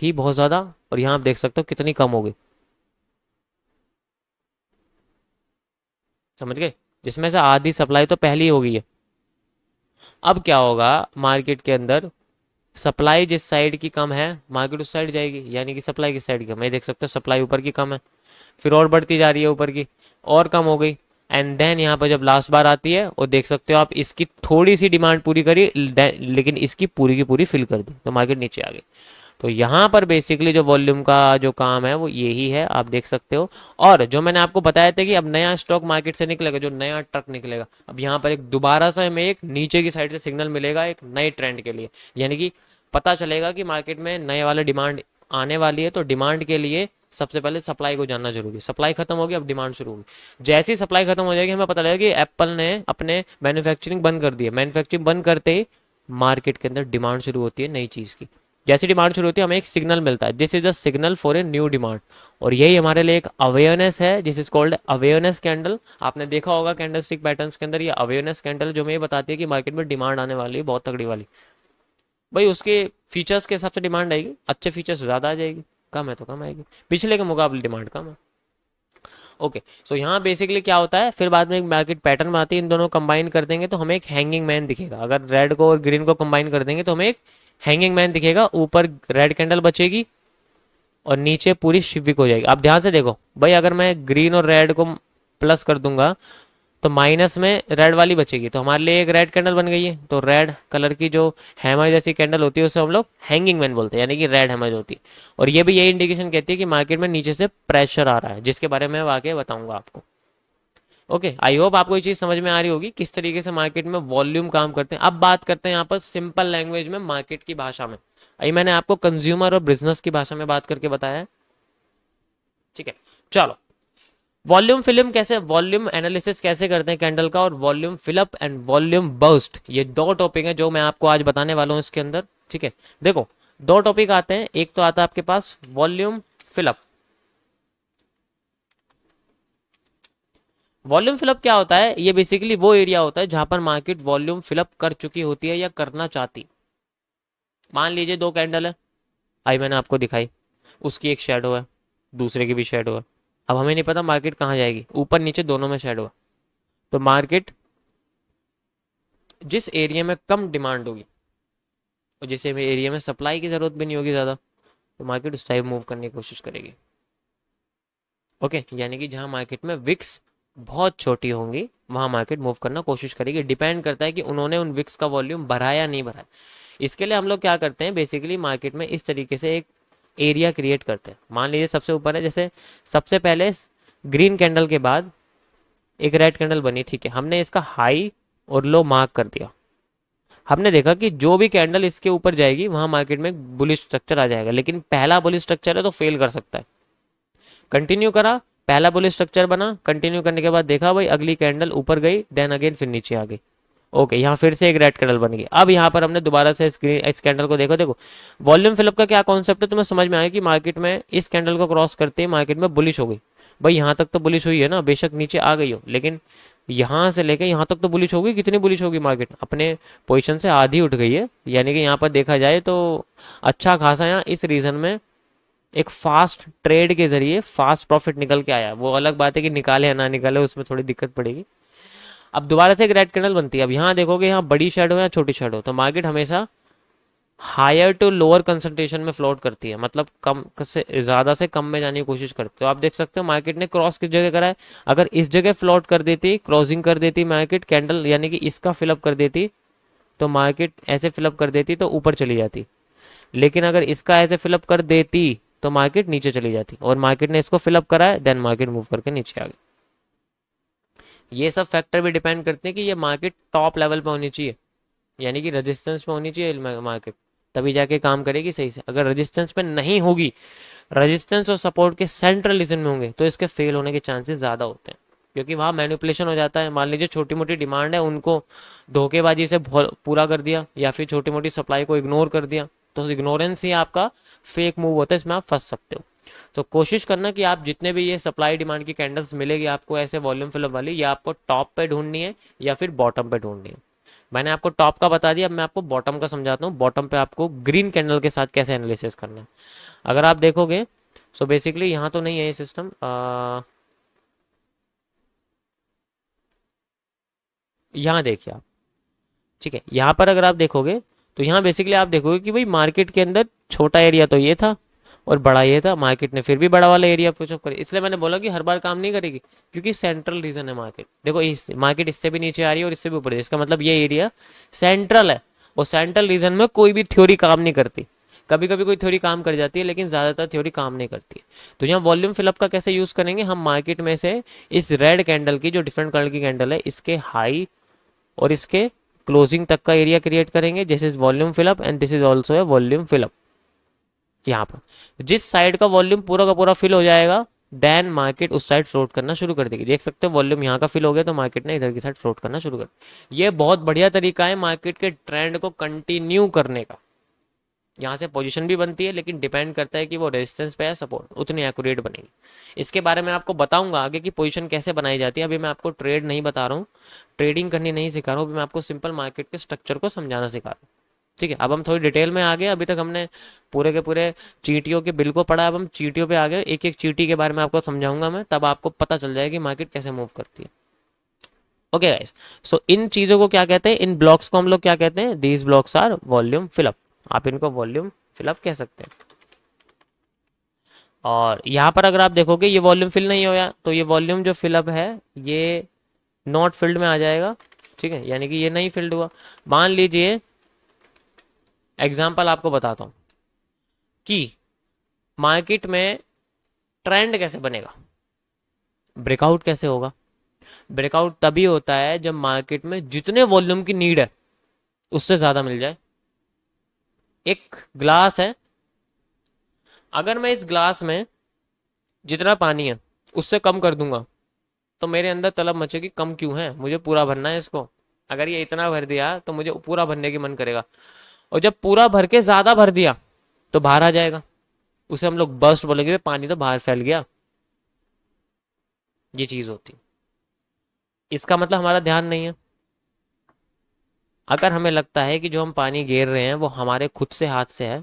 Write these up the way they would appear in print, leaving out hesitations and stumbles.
थी बहुत ज़्यादा, और यहाँ आप देख सकते हो कितनी कम हो गई। समझ गए? जिसमें से आधी सप्लाई तो पहले ही हो गई है। अब क्या होगा मार्केट के अंदर, सप्लाई जिस साइड की कम है मार्केट उस साइड जाएगी, यानी कि सप्लाई किस साइड की कम है, देख सकते हो सप्लाई ऊपर की कम है, फिर और बढ़ती जा रही है ऊपर की, और कम हो गई। एंड देन यहाँ पर जब लास्ट बार आती है और देख सकते हो आप इसकी थोड़ी सी डिमांड पूरी करी, लेकिन इसकी पूरी की पूरी फिल कर दी, तो मार्केट नीचे आ गई। तो यहाँ पर बेसिकली जो वॉल्यूम का जो काम है वो यही है, आप देख सकते हो। और जो मैंने आपको बताया था कि अब नया स्टॉक मार्केट से निकलेगा, जो नया ट्रक निकलेगा, अब यहाँ पर एक दोबारा से हमें एक नीचे की साइड से सिग्नल मिलेगा एक नए ट्रेंड के लिए, यानी कि पता चलेगा कि मार्केट में नए वाले डिमांड आने वाली है। तो डिमांड के लिए सबसे पहले सप्लाई को जानना जरूरी है। सप्लाई खत्म होगी, अब डिमांड शुरू होगी। जैसे ही सप्लाई खत्म हो जाएगी हमें पता लगेगा कि एप्पल ने अपने मैन्युफैक्चरिंग बंद कर दी है। मैन्युफैक्चरिंग बंद करते ही मार्केट के अंदर डिमांड शुरू होती है नई चीज़ की। जैसी डिमांड शुरू होती है हमें एक सिग्नल मिलता है, this is a signal for a new demand. और यही हमारे लिए एक अवेयरनेस है, this is called awareness candle. आपने देखा होगा कैंडल स्टिक पैटर्न्स के अंदर ये अवेयरनेस कैंडल जो हमें ये बताती है कि मार्केट में डिमांड आने वाली है बहुत तगड़ी वाली। भाई उसके फीचर्स के हिसाब से डिमांड आएगी, अच्छे फीचर्स ज़्यादा आ जाएगी, कम है तो कम आएगी, पिछले के मुकाबले डिमांड कम है। ओके, सो यहाँ बेसिकली क्या होता है, फिर बाद में एक मार्केट पैटर्न बनाती है, इन दोनों कंबाइन कर देंगे तो हमें एक हैंगिंग मैन दिखेगा। अगर रेड को और ग्रीन को कंबाइन कर देंगे तो हमें एक हैंगिंग मैन दिखेगा, ऊपर रेड कैंडल बचेगी और नीचे पूरी शिविक हो जाएगी। आप ध्यान से देखो भाई, अगर मैं ग्रीन और रेड को प्लस कर दूंगा तो माइनस में रेड वाली बचेगी, तो हमारे लिए एक रेड कैंडल बन गई है। तो रेड कलर की जो हैमर जैसी कैंडल होती है उसे हम लोग हैंगिंग मैन बोलते हैं, यानी कि रेड हैमर होती है। और ये भी यही इंडिकेशन कहती है कि मार्केट में नीचे से प्रेशर आ रहा है, जिसके बारे में मैं आगे बताऊंगा आपको। ओके, आई होप आपको ये चीज समझ में आ रही होगी किस तरीके से मार्केट में वॉल्यूम काम करते हैं। अब बात करते हैं यहाँ पर सिंपल लैंग्वेज में, मार्केट की भाषा में। अभी मैंने आपको कंज्यूमर और बिजनेस की भाषा में बात करके बताया है, ठीक है। चलो, वॉल्यूम फिल्म कैसे, वॉल्यूम एनालिसिस कैसे करते हैं कैंडल का, और volume fill up and volume burst, ये दो टॉपिक हैं जो मैं आपको आज बताने वाला हूं इसके अंदर, ठीक है। देखो, दो टॉपिक आते हैं, एक तो आता है आपके पास वॉल्यूम फिलअप। वॉल्यूम फिलअप क्या होता है, ये बेसिकली वो एरिया होता है जहां पर मार्केट वॉल्यूम फिलअप कर चुकी होती है या करना चाहती। मान लीजिए दो कैंडल है, आई मैंने आपको दिखाई, उसकी एक शेडो है, दूसरे की भी शेडो है। अब हमें नहीं पता मार्केट कहाँ जाएगी, ऊपर नीचे दोनों में शेडो है। तो मार्केट जिस एरिया में कम डिमांड होगी और जिस एरिया में सप्लाई की जरूरत भी नहीं होगी ज़्यादा, तो मार्केट उस टाइप मूव करने की कोशिश करेगी। ओके, यानी कि जहां मार्केट में विक्स बहुत छोटी होंगी वहां मार्केट मूव करना कोशिश करेगी। डिपेंड करता है कि उन्होंने उन विक्स का वॉल्यूम बढ़ाया या नहीं बढ़ाया। इसके लिए हम लोग क्या करते हैं, बेसिकली मार्केट में इस तरीके से एक एरिया क्रिएट करते हैं। मान लीजिए सबसे ऊपर है, जैसे सबसे पहले ग्रीन कैंडल के बाद एक रेड कैंडल बनी, ठीक है, हमने इसका हाई और लो मार्क कर दिया। हमने देखा कि जो भी कैंडल इसके ऊपर जाएगी वहां मार्केट में बुलिश स्ट्रक्चर आ जाएगा, लेकिन पहला बुलिश स्ट्रक्चर है तो फेल कर सकता है। कंटिन्यू करा, पहला बुलिश स्ट्रक्चर बना, कंटिन्यू करने के बाद देखा भाई अगली कैंडल ऊपर गई, देन अगेन फिर नीचे आ गई। ओके, यहाँ फिर से एक रेड कैंडल बन गई। अब यहाँ पर हमने दोबारा से इस कैंडल को देखो, देखो वॉल्यूम फिलअप का क्या कॉन्सेप्ट है, तुम्हें समझ में आया कि मार्केट में इस कैंडल को क्रॉस करते ही मार्केट में बुलिश हो गई। भाई यहाँ तक तो बुलिश हुई है ना, बेशक नीचे आ गई हो, लेकिन यहाँ से लेके यहाँ तक तो बुलिश होगी। कितनी बुलिश होगी, मार्केट अपने पोजीशन से आधी उठ गई है। यानी कि यहाँ पर देखा जाए तो अच्छा खासा यहाँ इस रीजन में एक फास्ट ट्रेड के जरिए फास्ट प्रॉफिट निकल के आया। वो अलग बात है कि निकाले या ना निकाले, उसमें थोड़ी दिक्कत पड़ेगी। अब दोबारा से एक रेड कैंडल बनती है। अब यहाँ देखोगे यहाँ बड़ी शेडो या छोटी शेडो, तो मार्केट हमेशा हायर टू लोअर कंसंट्रेशन में फ्लोट करती है, मतलब कम से ज्यादा से कम में जाने की कोशिश करती है। तो आप देख सकते हो मार्केट ने क्रॉस किस जगह करा है। अगर इस जगह फ्लोट कर देती, क्रॉसिंग कर देती मार्केट कैंडल, यानी कि इसका फिलअप कर देती, तो मार्केट ऐसे फिलअप कर देती तो ऊपर चली जाती। लेकिन अगर इसका ऐसे फिलअप कर देती तो मार्केट नीचे चली जाती, और मार्केट ने इसको फिलअप करा है, देन मार्केट मूव करके नीचे आ गई। ये सब फैक्टर भी डिपेंड करते हैं कि ये मार्केट टॉप लेवल पे होनी चाहिए, यानी कि रेजिस्टेंस पे होनी चाहिए मार्केट, तभी जाके काम करेगी सही से। अगर रेजिस्टेंस पे नहीं होगी, रेजिस्टेंस और सपोर्ट के सेंट्रल रीजन में होंगे, तो इसके फेल होने के चांसेस ज़्यादा होते हैं, क्योंकि वहाँ मैनिपुलेशन हो जाता है। मान लीजिए छोटी मोटी डिमांड है, उनको धोखेबाजी से पूरा कर दिया, या फिर छोटी मोटी सप्लाई को इग्नोर कर दिया, तो इग्नोरेंस ही आपका फेक मूव होता है, इसमें आप फंस सकते हो। तो कोशिश करना कि आप जितने भी ये सप्लाई डिमांड की कैंडल्स मिलेगी आपको ऐसे वॉल्यूम फिलअप वाली, या आपको टॉप पे ढूंढनी है या फिर बॉटम पे ढूंढनी है। मैंने आपको टॉप का बता दिया, अब मैं आपको बॉटम का समझाता हूँ। बॉटम पे आपको ग्रीन कैंडल के साथ कैसे एनालिसिस करना है। अगर आप देखोगे सो बेसिकली यहाँ तो नहीं है ये सिस्टम, यहाँ देखिए आप, ठीक है। यहाँ पर अगर आप देखोगे तो यहाँ बेसिकली आप देखोगे कि भाई मार्केट के अंदर छोटा एरिया तो ये था और बड़ा ये था, मार्केट ने फिर भी बड़ा वाला एरिया पुशअप करे। इसलिए मैंने बोला कि हर बार काम नहीं करेगी, क्योंकि सेंट्रल रीजन है मार्केट। देखो इस मार्केट इससे भी नीचे आ रही है और इससे भी ऊपर है, इसका मतलब ये एरिया सेंट्रल है। और सेंट्रल रीजन में कोई भी थ्योरी काम नहीं करती। कभी कभी कोई थ्योरी काम कर जाती है, लेकिन ज्यादातर थ्योरी काम नहीं करती है। तो यहाँ वॉल्यूम फिलअप का कैसे यूज करेंगे, हम मार्केट में से इस रेड कैंडल की, जो डिफरेंट कलर की कैंडल है, इसके हाई और इसके क्लोजिंग तक का एरिया क्रिएट करेंगे। This is volume fill up and this is also है वॉल्यूम फिलअप। यहाँ पर जिस साइड का वॉल्यूम पूरा का पूरा फिल हो जाएगा, देन मार्केट उस साइड फ्लोट करना शुरू कर देगी। देख सकते हो वॉल्यूम यहाँ का फिल हो गया तो मार्केट ने इधर की साइड फ्लोट करना शुरू कर दिया। ये बहुत बढ़िया तरीका है मार्केट के ट्रेंड को कंटिन्यू करने का। यहाँ से पोजीशन भी बनती है, लेकिन डिपेंड करता है कि वो रेजिस्टेंस पे है सपोर्ट, उतनी एक्यूरेट बनेगी। इसके बारे में आपको बताऊंगा आगे कि पोजीशन कैसे बनाई जाती है। अभी मैं आपको ट्रेड नहीं बता रहा हूँ, ट्रेडिंग करनी नहीं सिखा रहा हूँ, अभी मैं आपको सिंपल मार्केट के स्ट्रक्चर को समझाना सिखा रहा हूँ। ठीक है, अब हम थोड़ी डिटेल में आ गए। अभी तक हमने पूरे के पूरे चीटियों के बिल को पढ़ा, अब हम चीटियों पे आ गए। एक एक चीटी के बारे में आपको समझाऊंगा मैं, तब आपको पता चल जाएगा कि मार्केट कैसे मूव करती है। ओके गाइस, सो इन चीजों को क्या कहते हैं, इन ब्लॉक्स को हम लोग क्या कहते हैं, these blocks are volume fill up. आप इनको वॉल्यूम फिलअप कह सकते हैं। और यहाँ पर अगर आप देखोगे ये वॉल्यूम फिल नहीं होया, तो ये वॉल्यूम जो फिलअप है ये नॉट फिल्ड में आ जाएगा। ठीक है, यानी कि ये नहीं फिल्ड हुआ। मान लीजिए एग्जाम्पल आपको बताता हूं कि मार्केट में ट्रेंड कैसे बनेगा, ब्रेकआउट कैसे होगा। ब्रेकआउट तभी होता है जब मार्केट में जितने वॉल्यूम की नीड है उससे ज्यादा मिल जाए। एक ग्लास है, अगर मैं इस ग्लास में जितना पानी है उससे कम कर दूंगा तो मेरे अंदर तलब मचेगी कम क्यों है, मुझे पूरा भरना है इसको। अगर ये इतना भर दिया तो मुझे पूरा भरने की मन करेगा, और जब पूरा भर के ज्यादा भर दिया तो बाहर आ जाएगा। उसे हम लोग बर्स्ट बोलेंगे, पानी तो बाहर फैल गया। ये चीज होती, इसका मतलब हमारा ध्यान नहीं है। अगर हमें लगता है कि जो हम पानी गिर रहे हैं वो हमारे खुद से हाथ से है,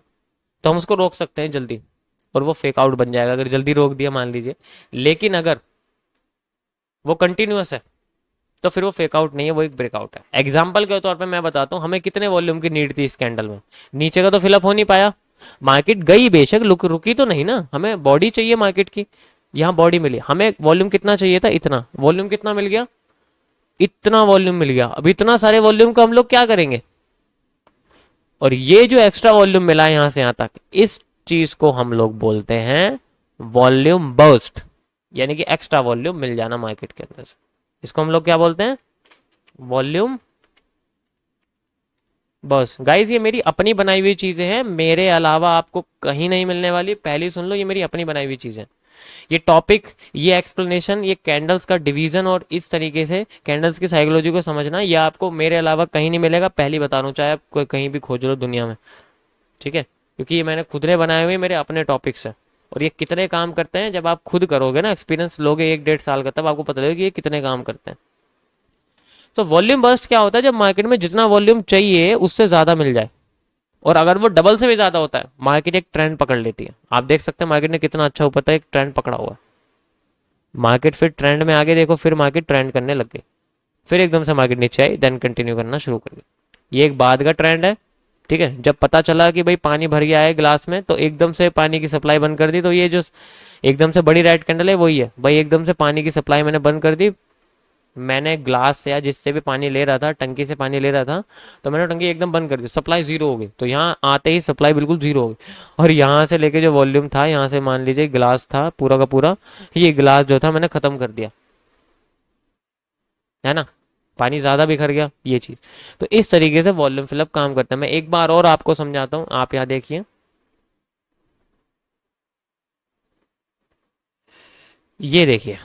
तो हम उसको रोक सकते हैं जल्दी, और वो फेक आउट बन जाएगा अगर जल्दी रोक दिया मान लीजिए। लेकिन अगर वो कंटिन्यूअस है तो फिर वो फेक आउट नहीं है, वो एक ब्रेकआउट है। एग्जाम्पल के तौर पे मैं बताता हूँ, हमें कितने वॉल्यूम की नीड थी इस कैंडल में। नीचे का तो फिलअप हो नहीं पाया, मार्केट गई बेशक, रुकी तो नहीं ना। हमें बॉडी चाहिए मार्केट की, यहाँ बॉडी मिली। हमें वॉल्यूम कितना चाहिए था, इतना। वॉल्यूम कितना मिल गया, इतना वॉल्यूम मिल गया। अब इतना सारे वॉल्यूम का हम लोग क्या करेंगे, और ये जो एक्स्ट्रा वॉल्यूम मिला है यहां से यहां तक, इस चीज को हम लोग बोलते हैं वॉल्यूम बर्स्ट, यानी कि एक्स्ट्रा वॉल्यूम मिल जाना मार्केट के अंदर से। इसको हम लोग क्या बोलते हैं, वॉल्यूम बस। गाइज ये मेरी अपनी बनाई हुई चीजें हैं, मेरे अलावा आपको कहीं नहीं मिलने वाली। पहली सुन लो, ये मेरी अपनी बनाई हुई चीजें। ये टॉपिक, ये एक्सप्लेनेशन, ये कैंडल्स का डिवीजन और इस तरीके से कैंडल्स की साइकोलॉजी को समझना, ये आपको मेरे अलावा कहीं नहीं मिलेगा। पहली बता रहा हूँ, चाहे आप कोई कहीं भी खोज लो दुनिया में। ठीक है, क्योंकि ये मैंने खुद ने बनाए हुए मेरे अपने टॉपिक्स हैं। और ये कितने काम करते हैं जब आप खुद करोगे ना, एक्सपीरियंस लोगे 1-1.5 साल का, तब आपको पता लगेगा कि ये कितने काम करते हैं। तो वॉल्यूम बर्स्ट क्या होता है, जब मार्केट में जितना वॉल्यूम चाहिए उससे ज्यादा मिल जाए, और अगर वो डबल से भी ज्यादा होता है, मार्केट एक ट्रेंड पकड़ लेती है। आप देख सकते हैं मार्केट ने कितना अच्छा ऊपर था, एक ट्रेंड पकड़ा हुआ है। मार्केट फिर ट्रेंड में आगे देखो, फिर मार्केट ट्रेंड करने लग गई, फिर एकदम से मार्केट नीचे आई, देन कंटिन्यू करना शुरू कर दिया। ये एक बाद का ट्रेंड है। ठीक है, जब पता चला कि भाई पानी भर गया है ग्लास में, तो एकदम से पानी की सप्लाई बंद कर दी। तो ये जो एकदम से बड़ी रेड कैंडल है वही है भाई, एकदम से पानी की सप्लाई मैंने बंद कर दी। मैंने ग्लास से या जिससे भी पानी ले रहा था, टंकी से पानी ले रहा था, तो मैंने टंकी एकदम बंद कर दी, सप्लाई जीरो हो गई। तो यहाँ आते ही सप्लाई बिल्कुल जीरो हो गई, और यहाँ से लेके जो वॉल्यूम था, यहाँ से मान लीजिए ग्लास था पूरा का पूरा, ये ग्लास जो था मैंने खत्म कर दिया, है ना। पानी ज्यादा बिखर गया, ये चीज। तो इस तरीके से वॉल्यूम फिलअप काम करता है। मैं एक बार और आपको समझाता हूँ, आप यहाँ देखिए। ये देखिए,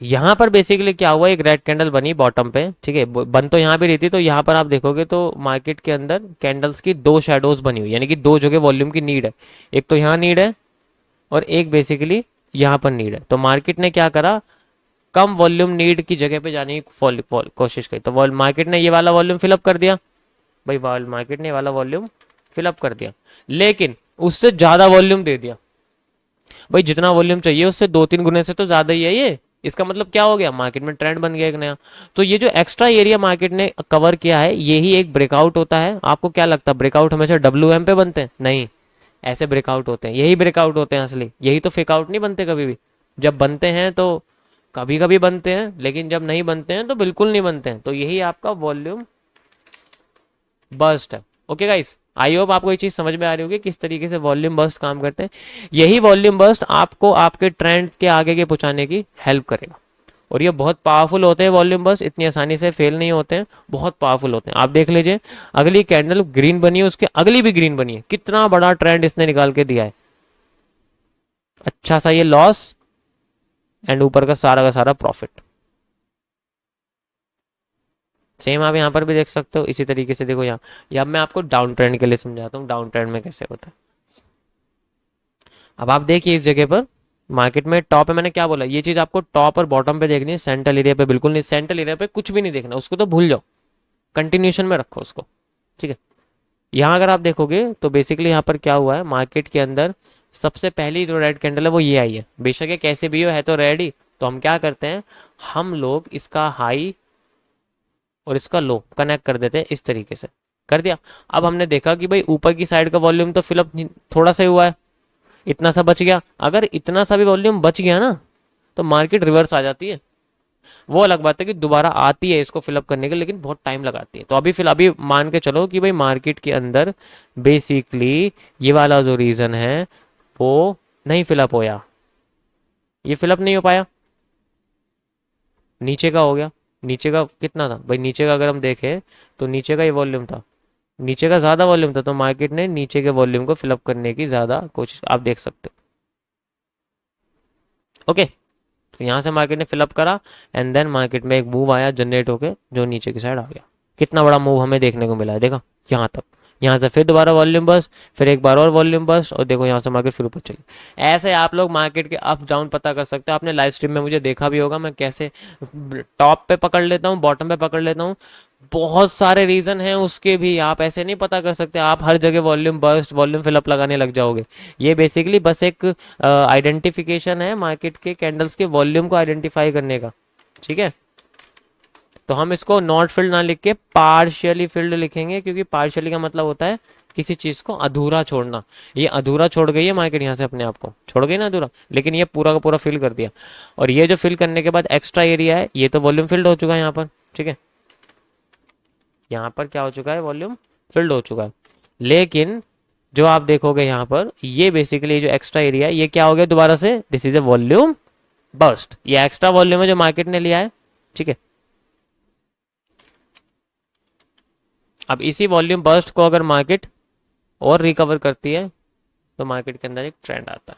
यहाँ पर बेसिकली क्या हुआ, एक रेड कैंडल बनी बॉटम पे। ठीक है, बन तो यहाँ भी रही थी। तो यहाँ पर आप देखोगे तो मार्केट के अंदर कैंडल्स की दो शेडोज बनी हुई, यानी कि दो जगह वॉल्यूम की नीड है। एक तो यहाँ नीड है और एक बेसिकली यहाँ पर नीड है। तो मार्केट ने क्या करा, कम वॉल्यूम नीड की जगह पे जाने की कोशिश करी, तो मार्केट ने ये वाला वॉल्यूम फिलअप कर दिया भाई, मार्केट ने ये वाला वॉल्यूम फिलअप कर दिया, लेकिन उससे ज्यादा वॉल्यूम दे दिया भाई, जितना वॉल्यूम चाहिए उससे 2-3 गुने से तो ज्यादा ही है ये। इसका मतलब क्या हो गया, मार्केट में ट्रेंड बन गया एक नया। तो ये जो एक्स्ट्रा एरिया मार्केट ने कवर किया है, यही एक ब्रेकआउट होता है। आपको क्या लगता है ब्रेकआउट हमेशा WM पे बनते हैं? नहीं, ऐसे ब्रेकआउट होते हैं, यही ब्रेकआउट होते हैं असली, यही तो फेक आउट नहीं बनते कभी भी। जब बनते हैं तो कभी कभी बनते हैं, लेकिन जब नहीं बनते हैं तो बिल्कुल नहीं बनते हैं। तो यही आपका वॉल्यूम बर्स्ट है। ओके गाइस, आई होप आपको ये चीज समझ में आ रही होगी किस तरीके से वॉल्यूम बर्स्ट काम करते हैं। यही वॉल्यूम बर्स्ट आपको आपके ट्रेंड के आगे के पहुंचाने की हेल्प करेगा, और ये बहुत पावरफुल होते हैं वॉल्यूम बर्स्ट, इतनी आसानी से फेल नहीं होते हैं, बहुत पावरफुल होते हैं। आप देख लीजिए, अगली कैंडल ग्रीन बनी है, उसके अगली भी ग्रीन बनी है, कितना बड़ा ट्रेंड इसने निकाल के दिया है। अच्छा सा ये लॉस एंड ऊपर का सारा प्रॉफिट। सेम आप यहाँ पर भी देख सकते हो इसी तरीके से। देखो यहाँ, या मैं आपको डाउन ट्रेंड के लिए समझाता हूँ डाउन ट्रेंड में कैसे होता है। अब आप देखिए इस जगह पर मार्केट में टॉप है, मैंने क्या बोला, ये चीज आपको टॉप और बॉटम पे देखनी है, सेंट्रल एरिया पे बिल्कुल नहीं, सेंट्रल एरिया पे कुछ भी नहीं देखना, उसको तो भूल जाओ, कंटिन्यूशन में रखो उसको, ठीक है। यहाँ अगर आप देखोगे तो बेसिकली यहाँ पर क्या हुआ है, मार्केट के अंदर सबसे पहली जो रेड कैंडल है वो ये आई है, बेशक ये कैसे भी हो है तो रेड ही। तो हम क्या करते हैं, हम लोग इसका हाई और इसका लो कनेक्ट कर देते हैं, इस तरीके से कर दिया। अब हमने देखा कि भाई ऊपर की साइड का वॉल्यूम तो फिलअप थोड़ा सा ही हुआ है, इतना सा बच गया। अगर इतना सा भी वॉल्यूम बच गया ना, तो मार्केट रिवर्स आ जाती है। वो अलग बात है कि दोबारा आती है इसको फिलअप करने के, लेकिन बहुत टाइम लगाती है। तो अभी मान के चलो कि भाई मार्केट के अंदर बेसिकली ये वाला जो रीजन है वो नहीं फिलअप होया, ये फिलअप नहीं हो पाया, नीचे का हो गया। नीचे का कितना था भाई, नीचे का अगर हम देखें तो नीचे का ये वॉल्यूम था, नीचे का ज्यादा वॉल्यूम था, तो मार्केट ने नीचे के वॉल्यूम को फिलअप करने की ज्यादा कोशिश, आप देख सकते हो। ओके, तो यहाँ से मार्केट ने फिलअप करा एंड देन मार्केट में एक मूव आया जनरेट होके जो नीचे की साइड आ गया। कितना बड़ा मूव हमें देखने को मिला है, देखा यहाँ तक, यहाँ से फिर दोबारा वॉल्यूम बस्ट, फिर एक बार और वॉल्यूम बस्ट, और देखो यहाँ से मार्केट फिर ऊपर चली। ऐसे आप लोग मार्केट के अप डाउन पता कर सकते हो। आपने लाइव स्ट्रीम में मुझे देखा भी होगा मैं कैसे टॉप पे पकड़ लेता हूँ, बॉटम पे पकड़ लेता हूँ, बहुत सारे रीजन हैं उसके भी, आप ऐसे नहीं पता कर सकते, आप हर जगह वॉल्यूम बस्ट वॉल्यूम फिलअप लगाने लग जाओगे। ये बेसिकली बस एक आइडेंटिफिकेशन है मार्केट के कैंडल्स के वॉल्यूम को आइडेंटिफाई करने का, ठीक है। तो हम इसको नॉट फिल्ड ना लिख के पार्शियली फिल्ड लिखेंगे, क्योंकि पार्शियली का मतलब होता है किसी चीज को अधूरा छोड़ना। ये अधूरा छोड़ गई है मार्केट, यहाँ से अपने आप को छोड़ गई ना अधूरा, लेकिन ये पूरा का पूरा फिल कर दिया। और ये जो फिल करने के बाद एक्स्ट्रा एरिया है, ये तो वॉल्यूम फिल्ड हो चुका है यहाँ पर, ठीक है। यहाँ पर क्या हो चुका है, वॉल्यूम फिल्ड हो चुका है। लेकिन जो आप देखोगे यहाँ पर, ये बेसिकली जो एक्स्ट्रा एरिया है ये क्या हो गया दोबारा से, this is a volume burst. ये एक्स्ट्रा वॉल्यूम है जो मार्केट ने लिया है, ठीक है। अब इसी वॉल्यूम बर्स्ट को अगर मार्केट और रिकवर करती है तो मार्केट के अंदर एक ट्रेंड आता है।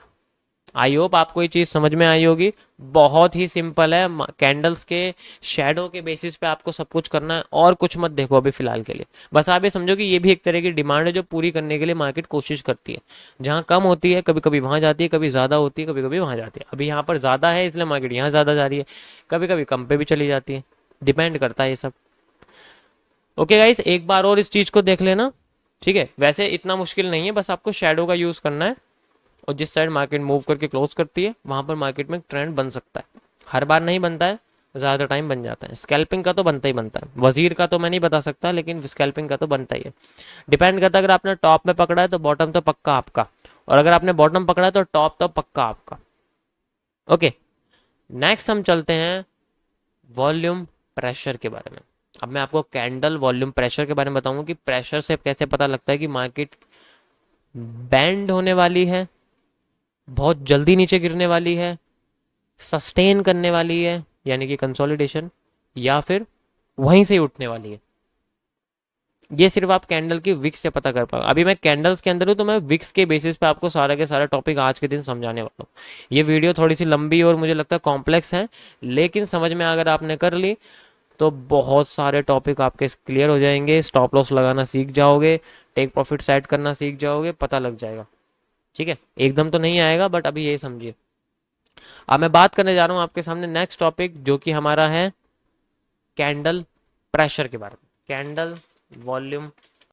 आई होप आपको ये चीज समझ में आई होगी। बहुत ही सिंपल है, कैंडल्स के शेडो के बेसिस पे आपको सब कुछ करना है, और कुछ मत देखो अभी फिलहाल के लिए। बस आप ये समझो कि ये भी एक तरह की डिमांड है जो पूरी करने के लिए मार्केट कोशिश करती है। जहां कम होती है कभी कभी वहां जाती है, कभी ज्यादा होती है कभी कभी वहां जाती है। अभी यहाँ पर ज्यादा है इसलिए मार्केट यहाँ ज्यादा जा रही है, कभी कभी कम पे भी चली जाती है, डिपेंड करता है ये सब। ओके गाइस, एक बार और इस चीज को देख लेना, ठीक है। वैसे इतना मुश्किल नहीं है, बस आपको शेडो का यूज करना है, और जिस साइड मार्केट मूव करके क्लोज करती है वहां पर मार्केट में ट्रेंड बन सकता है। हर बार नहीं बनता है, ज्यादा टाइम बन जाता है। स्कैल्पिंग का तो बनता ही बनता है, वजीर का तो मैं नहीं बता सकता, लेकिन स्कैल्पिंग का तो बनता ही है। डिपेंड करता है, अगर आपने टॉप में पकड़ा है तो बॉटम तो पक्का आपका, और अगर आपने बॉटम पकड़ा है तो टॉप तो पक्का आपका। ओके, नेक्स्ट हम चलते हैं वॉल्यूम प्रेशर के बारे में। अब मैं आपको कैंडल वॉल्यूम प्रेशर के बारे में बताऊंगा कि प्रेशर से कैसे पता लगता है कि मार्केट बैंड होने वाली है, बहुत जल्दी नीचे गिरने वाली है, सस्टेन करने वाली है यानी कि कंसोलिडेशन, या फिर वहीं से ही उठने वाली है। ये सिर्फ आप कैंडल की विक्स से पता कर पाओगे। अभी मैं कैंडल्स के अंदर हूँ तो मैं विक्स के बेसिस पे आपको सारा के सारा टॉपिक आज के दिन समझाने वाला हूँ। ये वीडियो थोड़ी सी लंबी और मुझे लगता है कॉम्प्लेक्स है, लेकिन समझ में अगर आपने कर ली तो बहुत सारे टॉपिक आपके क्लियर हो जाएंगे। स्टॉप लॉस लगाना सीख जाओगे, टेक प्रॉफिट सेट करना सीख जाओगे, पता लग जाएगा, ठीक है। एकदम तो नहीं आएगा, बट अभी ये समझिए। अब मैं बात करने जा रहा हूँ आपके सामने नेक्स्ट टॉपिक, जो कि हमारा है कैंडल प्रेशर के बारे में। Candle volume